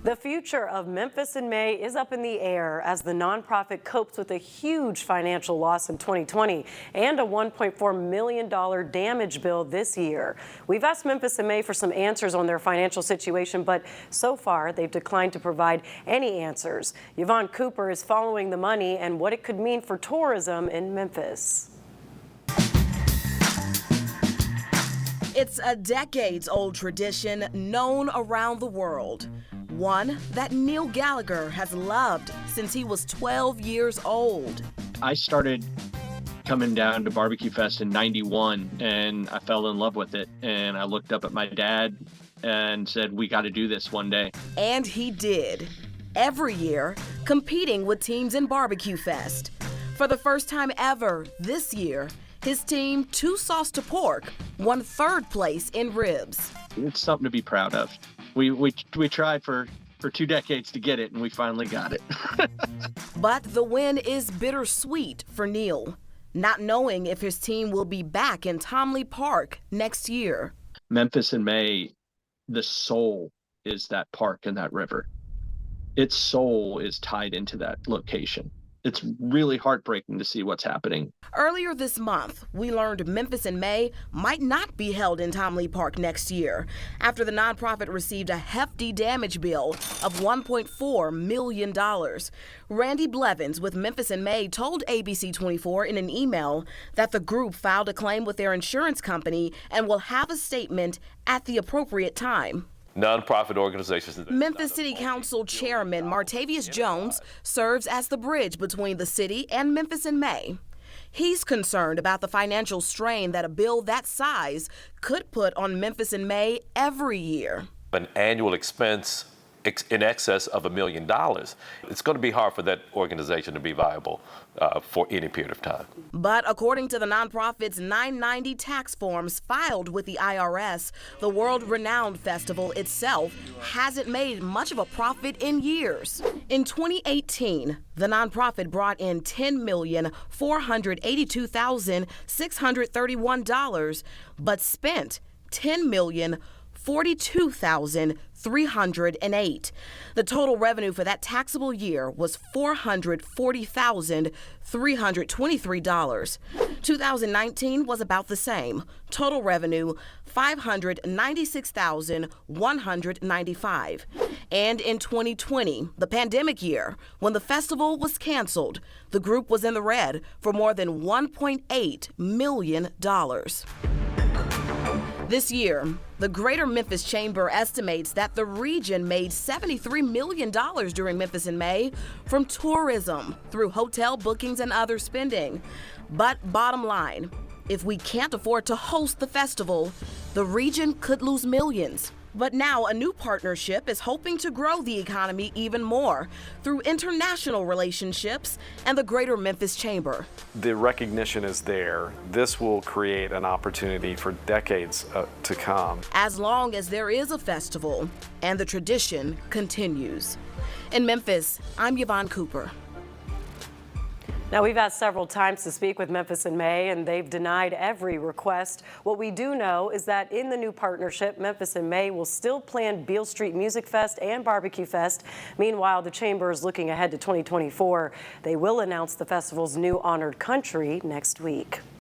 The future of Memphis in May is up in the air as the nonprofit copes with a huge financial loss in 2020 and a $1.4 million damage bill this year. We've asked Memphis in May for some answers on their financial situation, but so far they've declined to provide any answers. Yvonne Cooper is following the money and what it could mean for tourism in Memphis. It's a decades-old tradition known around the world. One that Neil Gallagher has loved since he was 12 years old. I started coming down to Barbecue Fest in '91 and I fell in love with it. And I looked up at my dad and said, we got to do this one day. And he did. Every year, competing with teams in Barbecue Fest. For the first time ever this year, his team, Two Sauce to Pork, won third place in ribs. It's something to be proud of. We tried for 2 decades to get it, and we finally got it. But the win is bittersweet for Neil, not knowing if his team will be back in Tomley Park next year. Memphis in May, the soul is that park and that river. Its soul is tied into that location. It's really heartbreaking to see what's happening. Earlier this month, we learned Memphis in May might not be held in Tomley Park next year after the nonprofit received a hefty damage bill of $1.4 million. Randy Blevins with Memphis in May told ABC 24 in an email that the group filed a claim with their insurance company and will have a statement at the appropriate time. Nonprofit organizations. Memphis City Council Chairman Martavius Jones serves as the bridge between the city and Memphis in May. He's concerned about the financial strain that a bill that size could put on Memphis in May every year. An annual expense in excess of $1 million. It's going to be hard for that organization to be viable for any period of time. But according to the nonprofit's 990 tax forms filed with the IRS, the world-renowned festival itself hasn't made much of a profit in years. In 2018, the nonprofit brought in $10,482,631, but spent $10,042,308. The total revenue for that taxable year was $440,323. 2019 was about the same. Total revenue, $596,195. And in 2020, the pandemic year, when the festival was canceled, the group was in the red for more than $1.8 million. This year, the Greater Memphis Chamber estimates that the region made $73 million during Memphis in May from tourism through hotel bookings and other spending. But bottom line, if we can't afford to host the festival, the region could lose millions. But now a new partnership is hoping to grow the economy even more through international relationships and the Greater Memphis Chamber. The recognition is there. This will create an opportunity for decades to come. As long as there is a festival and the tradition continues. In Memphis, I'm Yvonne Cooper. Now, we've asked several times to speak with Memphis in May, and they've denied every request. What we do know is that in the new partnership, Memphis in May will still plan Beale Street Music Fest and Barbecue Fest. Meanwhile, the Chamber is looking ahead to 2024. They will announce the festival's new honored country next week.